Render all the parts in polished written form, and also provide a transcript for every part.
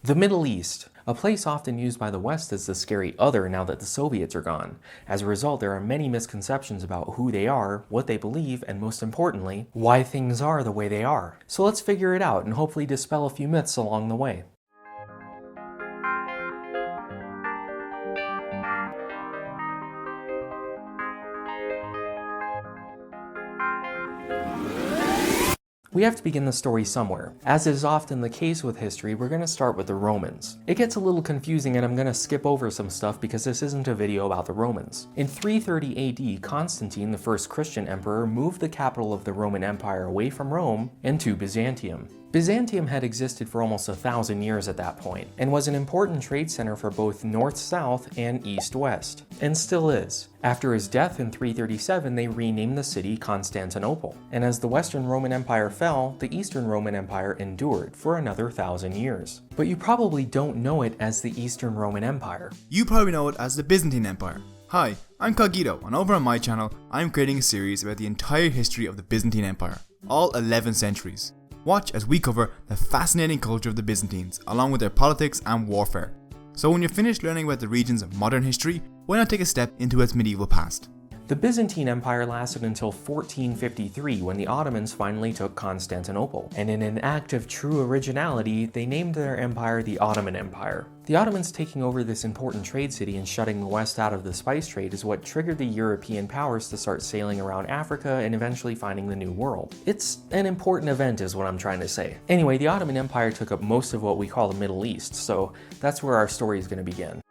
The Middle East, a place often used by the West as the scary other now that the Soviets are gone. As a result, there are many misconceptions about who they are, what they believe, and most importantly, why things are the way they are. So let's figure it out and hopefully dispel a few myths along the way. We have to begin the story somewhere. As is often the case with history, we're going to start with the Romans. It gets a little confusing and I'm going to skip over some stuff because this isn't a video about the Romans. In 330 AD, Constantine, the first Christian emperor, moved the capital of the Roman Empire away from Rome and to Byzantium. Byzantium had existed for almost 1,000 years at that point, and was an important trade center for both north-south and east-west, and still is. After his death in 337, they renamed the city Constantinople, and as the Western Roman Empire fell, the Eastern Roman Empire endured for another 1,000 years. But you probably don't know it as the Eastern Roman Empire. You probably know it as the Byzantine Empire. Hi, I'm Cogito, and over on my channel, I'm creating a series about the entire history of the Byzantine Empire, all 11 centuries. Watch as we cover the fascinating culture of the Byzantines, along with their politics and warfare. So when you're finished learning about the region's modern history, why not take a step into its medieval past? The Byzantine Empire lasted until 1453 when the Ottomans finally took Constantinople, and in an act of true originality, they named their empire the Ottoman Empire. The Ottomans taking over this important trade city and shutting the West out of the spice trade is what triggered the European powers to start sailing around Africa and eventually finding the New World. It's an important event is what I'm trying to say. Anyway, the Ottoman Empire took up most of what we call the Middle East, so that's where our story is going to begin.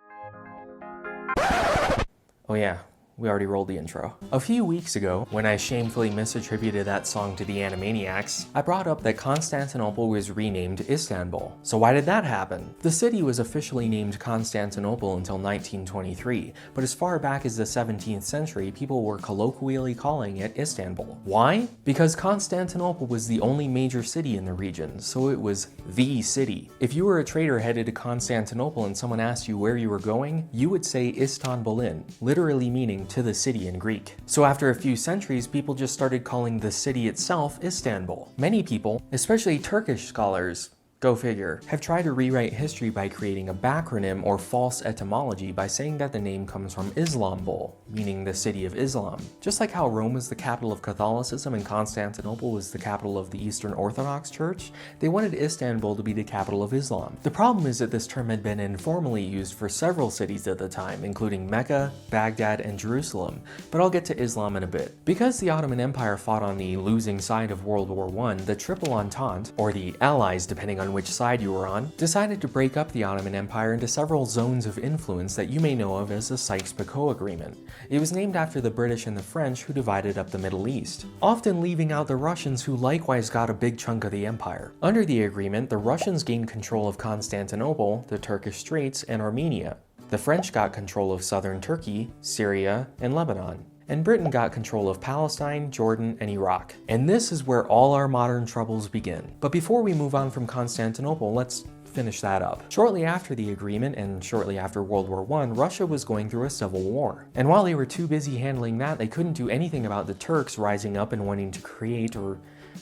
Oh yeah. We already rolled the intro. A few weeks ago, when I shamefully misattributed that song to the Animaniacs, I brought up that Constantinople was renamed Istanbul. So why did that happen? The city was officially named Constantinople until 1923, but as far back as the 17th century, people were colloquially calling it Istanbul. Why? Because Constantinople was the only major city in the region, so it was the city. If you were a trader headed to Constantinople and someone asked you where you were going, you would say Istanbulin, literally meaning to the city in Greek. So after a few centuries, people just started calling the city itself Istanbul. Many people, especially Turkish scholars, go figure, have tried to rewrite history by creating a backronym or false etymology by saying that the name comes from Islambul, meaning the city of Islam. Just like how Rome was the capital of Catholicism and Constantinople was the capital of the Eastern Orthodox Church, they wanted Istanbul to be the capital of Islam. The problem is that this term had been informally used for several cities at the time, including Mecca, Baghdad, and Jerusalem, but I'll get to Islam in a bit. Because the Ottoman Empire fought on the losing side of World War I, the Triple Entente, or the Allies depending on which side you were on, decided to break up the Ottoman Empire into several zones of influence that you may know of as the Sykes-Picot Agreement. It was named after the British and the French who divided up the Middle East, often leaving out the Russians who likewise got a big chunk of the empire. Under the agreement, the Russians gained control of Constantinople, the Turkish Straits, and Armenia. The French got control of southern Turkey, Syria, and Lebanon. And Britain got control of Palestine, Jordan, and Iraq. And this is where all our modern troubles begin. But before we move on from Constantinople, let's finish that up. Shortly after the agreement and shortly after World War I, Russia was going through a civil war. And while they were too busy handling that, they couldn't do anything about the Turks rising up and wanting to create, or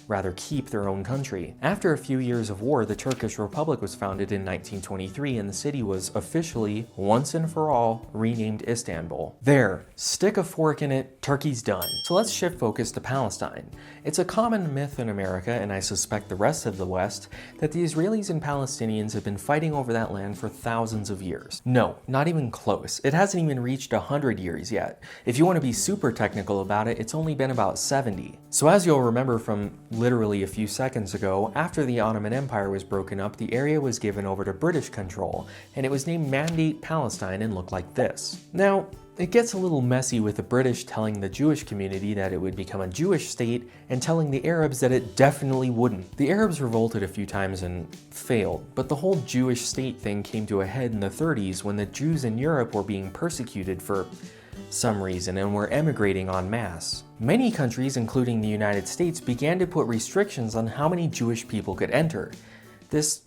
rather keep, their own country. After a few years of war, the Turkish Republic was founded in 1923 and the city was officially, once and for all, renamed Istanbul. There, stick a fork in it, Turkey's done. So let's shift focus to Palestine. It's a common myth in America, and I suspect the rest of the West, that the Israelis and Palestinians have been fighting over that land for thousands of years. No, not even close. It hasn't even reached 100 years yet. If you want to be super technical about it, it's only been about 70. So as you'll remember from literally a few seconds ago, after the Ottoman Empire was broken up, the area was given over to British control, and it was named Mandate Palestine and looked like this. Now, it gets a little messy with the British telling the Jewish community that it would become a Jewish state and telling the Arabs that it definitely wouldn't. The Arabs revolted a few times and failed, but the whole Jewish state thing came to a head in the 30s when the Jews in Europe were being persecuted for some reason and were emigrating en masse. Many countries, including the United States, began to put restrictions on how many Jewish people could enter. This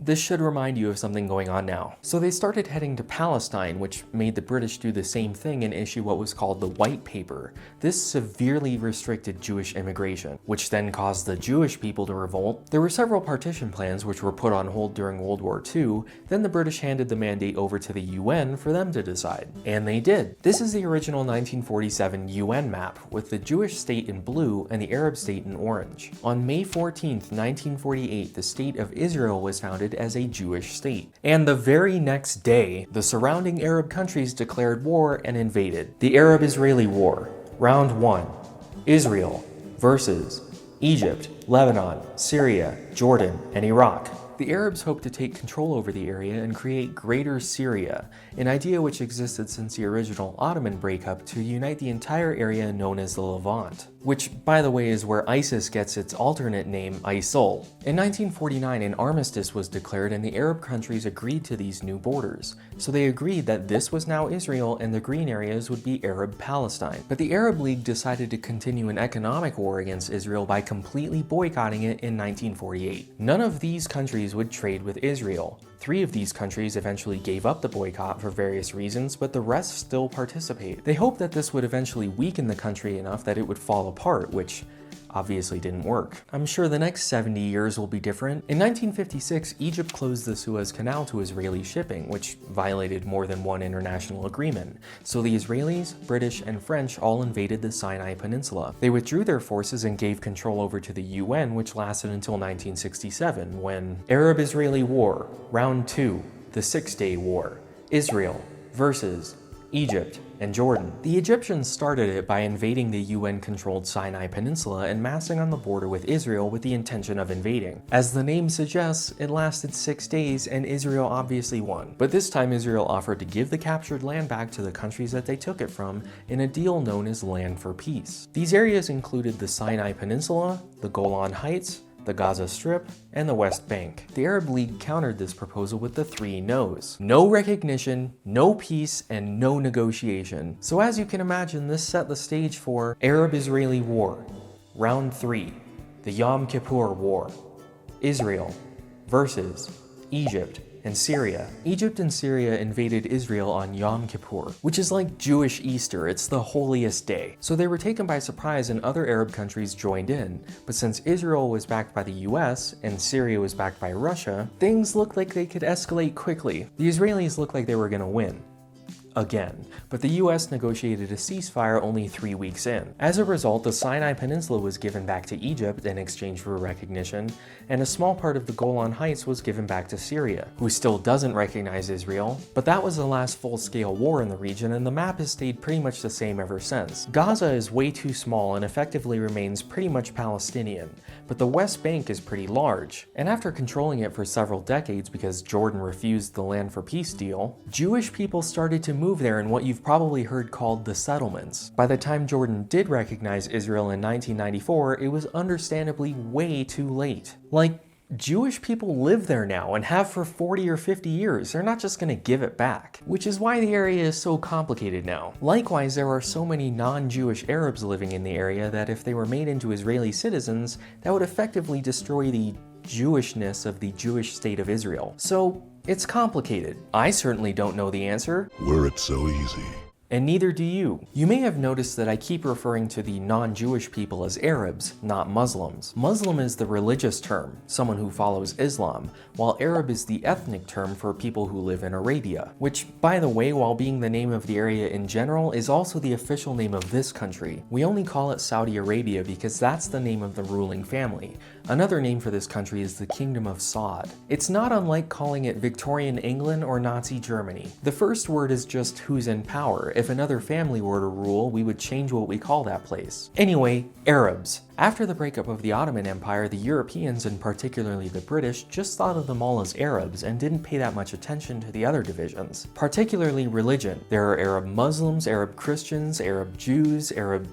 This should remind you of something going on now. So they started heading to Palestine, which made the British do the same thing and issue what was called the White Paper. This severely restricted Jewish immigration, which then caused the Jewish people to revolt. There were several partition plans which were put on hold during World War II. Then the British handed the mandate over to the UN for them to decide. And they did. This is the original 1947 UN map, with the Jewish state in blue and the Arab state in orange. On May 14th, 1948, the state of Israel was founded as a Jewish state. And the very next day, the surrounding Arab countries declared war and invaded. The Arab-Israeli War, Round 1. Israel versus Egypt, Lebanon, Syria, Jordan, and Iraq. The Arabs hoped to take control over the area and create Greater Syria, an idea which existed since the original Ottoman breakup to unite the entire area known as the Levant, which, by the way, is where ISIS gets its alternate name, ISIL. In 1949, an armistice was declared and the Arab countries agreed to these new borders. So they agreed that this was now Israel and the green areas would be Arab Palestine. But the Arab League decided to continue an economic war against Israel by completely boycotting it in 1948. None of these countries would trade with Israel. 3 of these countries eventually gave up the boycott for various reasons, but the rest still participate. They hoped that this would eventually weaken the country enough that it would fall apart, which obviously didn't work. I'm sure the next 70 years will be different. In 1956, Egypt closed the Suez Canal to Israeli shipping, which violated more than one international agreement. So the Israelis, British, and French all invaded the Sinai Peninsula. They withdrew their forces and gave control over to the UN, which lasted until 1967, when Arab-Israeli War, Round 2, the Six-Day War, Israel versus Egypt and Jordan. The Egyptians started it by invading the UN-controlled Sinai Peninsula and massing on the border with Israel with the intention of invading. As the name suggests, it lasted 6 days and Israel obviously won. But this time Israel offered to give the captured land back to the countries that they took it from in a deal known as Land for Peace. These areas included the Sinai Peninsula, the Golan Heights, the Gaza Strip, and the West Bank. The Arab League countered this proposal with the 3 no's. No recognition, no peace, and no negotiation. So as you can imagine, this set the stage for Arab-Israeli War, Round 3, the Yom Kippur War, Israel versus Egypt and Syria. Egypt and Syria invaded Israel on Yom Kippur, which is like Jewish Easter. It's the holiest day. So they were taken by surprise and other Arab countries joined in. But since Israel was backed by the US and Syria was backed by Russia, things looked like they could escalate quickly. The Israelis looked like they were gonna win. Again, but the US negotiated a ceasefire only 3 weeks in. As a result, the Sinai Peninsula was given back to Egypt in exchange for recognition, and a small part of the Golan Heights was given back to Syria, who still doesn't recognize Israel. But that was the last full-scale war in the region, and the map has stayed pretty much the same ever since. Gaza is way too small and effectively remains pretty much Palestinian, but the West Bank is pretty large. And after controlling it for several decades because Jordan refused the Land for Peace deal, Jewish people started to move there in what you've probably heard called the settlements. By the time Jordan did recognize Israel in 1994, it was understandably way too late. Like, Jewish people live there now and have for 40 or 50 years. They're not just gonna give it back, which is why the area is so complicated now. Likewise, there are so many non-Jewish Arabs living in the area that if they were made into Israeli citizens, that would effectively destroy the Jewishness of the Jewish state of Israel. So it's complicated. I certainly don't know the answer. Were it so easy. And neither do you. You may have noticed that I keep referring to the non-Jewish people as Arabs, not Muslims. Muslim is the religious term, someone who follows Islam, while Arab is the ethnic term for people who live in Arabia, which, by the way, while being the name of the area in general, is also the official name of this country. We only call it Saudi Arabia because that's the name of the ruling family. Another name for this country is the Kingdom of Saud. It's not unlike calling it Victorian England or Nazi Germany. The first word is just who's in power. If another family were to rule, we would change what we call that place. Anyway, Arabs. After the breakup of the Ottoman Empire, the Europeans, and particularly the British, just thought of them all as Arabs and didn't pay that much attention to the other divisions, particularly religion. There are Arab Muslims, Arab Christians, Arab Jews, Arab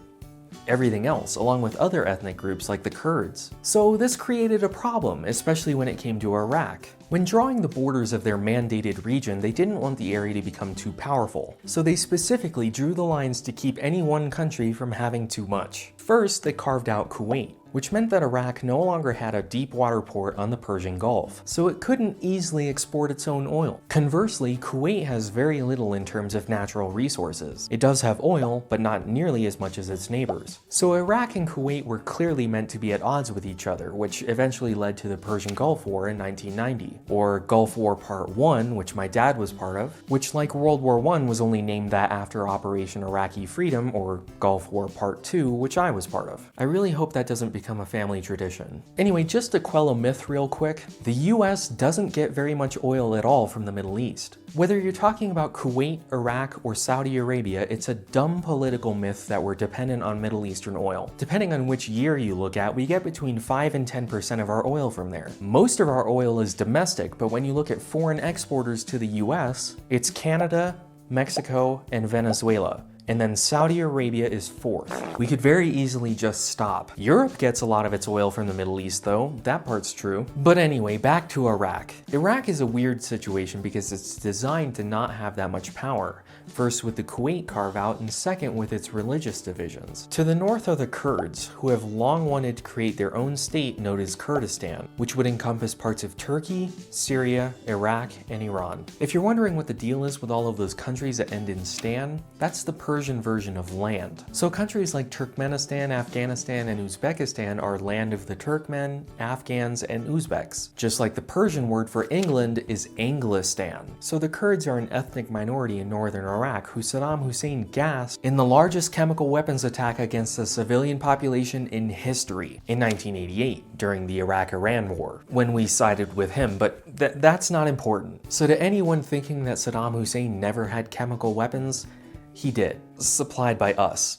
everything else, along with other ethnic groups like the Kurds. So this created a problem, especially when it came to Iraq. When drawing the borders of their mandated region, they didn't want the area to become too powerful, so they specifically drew the lines to keep any one country from having too much. First, they carved out Kuwait, which meant that Iraq no longer had a deep water port on the Persian Gulf, so it couldn't easily export its own oil. Conversely, Kuwait has very little in terms of natural resources. It does have oil, but not nearly as much as its neighbors. So Iraq and Kuwait were clearly meant to be at odds with each other, which eventually led to the Persian Gulf War in 1990, or Gulf War Part 1, which my dad was part of, which like World War I was only named that after Operation Iraqi Freedom, or Gulf War Part 2, which I was part of. I really hope that doesn't become a family tradition. Anyway, just to quell a myth real quick, the US doesn't get very much oil at all from the Middle East. Whether you're talking about Kuwait, Iraq, or Saudi Arabia, it's a dumb political myth that we're dependent on Middle Eastern oil. Depending on which year you look at, we get between 5 and 10% of our oil from there. Most of our oil is domestic, but when you look at foreign exporters to the US, it's Canada, Mexico, and Venezuela. And then Saudi Arabia is fourth. We could very easily just stop. Europe gets a lot of its oil from the Middle East though, that part's true. But anyway, back to Iraq. Iraq is a weird situation because it's designed to not have that much power. First with the Kuwait carve-out, and second with its religious divisions. To the north are the Kurds, who have long wanted to create their own state known as Kurdistan, which would encompass parts of Turkey, Syria, Iraq, and Iran. If you're wondering what the deal is with all of those countries that end in stan, that's the Persian version of land. So countries like Turkmenistan, Afghanistan, and Uzbekistan are land of the Turkmen, Afghans, and Uzbeks. Just like the Persian word for England is Anglistan. So the Kurds are an ethnic minority in northern Iraq who Saddam Hussein gassed in the largest chemical weapons attack against the civilian population in history in 1988 during the Iraq-Iran War, when we sided with him, but that's not important. So to anyone thinking that Saddam Hussein never had chemical weapons, he did, supplied by us.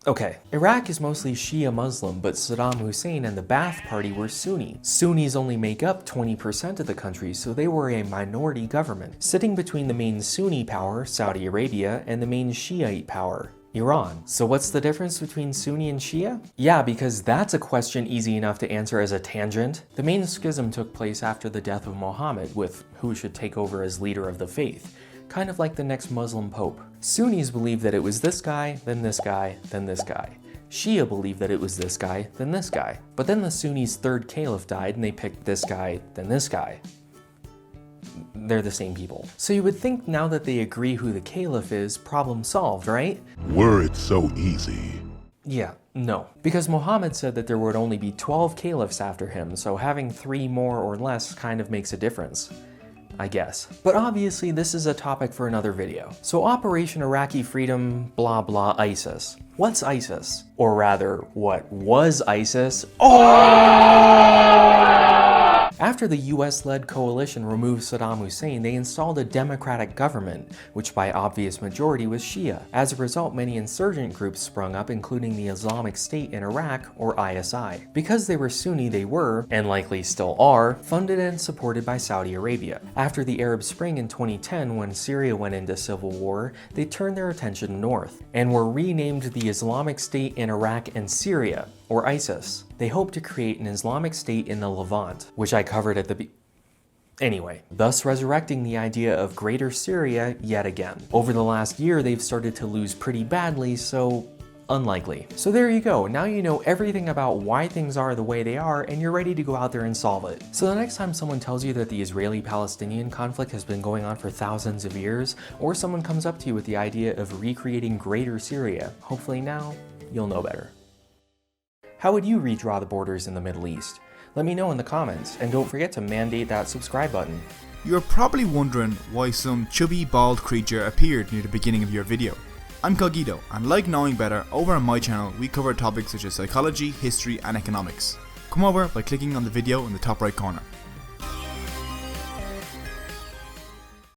Okay, Iraq is mostly Shia Muslim, but Saddam Hussein and the Ba'ath Party were Sunni. Sunnis only make up 20% of the country, so they were a minority government, sitting between the main Sunni power, Saudi Arabia, and the main Shiite power, Iran. So what's the difference between Sunni and Shia? Yeah, because that's a question easy enough to answer as a tangent. The main schism took place after the death of Muhammad, with who should take over as leader of the faith. Kind of like the next Muslim pope. Sunnis believe that it was this guy, then this guy, then this guy. Shia believe that it was this guy, then this guy. But then the Sunnis' third caliph died and they picked this guy, then this guy. They're the same people. So you would think now that they agree who the caliph is, problem solved, right? Were it so easy. Yeah, no. Because Muhammad said that there would only be 12 caliphs after him, so having 3 more or less kind of makes a difference, I guess. But obviously this is a topic for another video. So Operation Iraqi Freedom, blah blah ISIS. What's ISIS? Or rather, what was ISIS? After the US-led coalition removed Saddam Hussein, they installed a democratic government, which by obvious majority was Shia. As a result, many insurgent groups sprung up, including the Islamic State in Iraq, or ISI. Because they were Sunni, they were, and likely still are, funded and supported by Saudi Arabia. After the Arab Spring in 2010, when Syria went into civil war, they turned their attention north, and were renamed the Islamic State in Iraq and Syria, or ISIS. They hope to create an Islamic State in the Levant, which I covered at the Anyway, thus resurrecting the idea of Greater Syria yet again. Over the last year, they've started to lose pretty badly, so unlikely. So there you go, now you know everything about why things are the way they are, and you're ready to go out there and solve it. So the next time someone tells you that the Israeli-Palestinian conflict has been going on for thousands of years, or someone comes up to you with the idea of recreating Greater Syria, hopefully now you'll know better. How would you redraw the borders in the Middle East? Let me know in the comments, and don't forget to mandate that subscribe button. You're probably wondering why some chubby bald creature appeared near the beginning of your video. I'm Cogito, and like knowing better, over on my channel we cover topics such as psychology, history and economics. Come over by clicking on the video in the top right corner.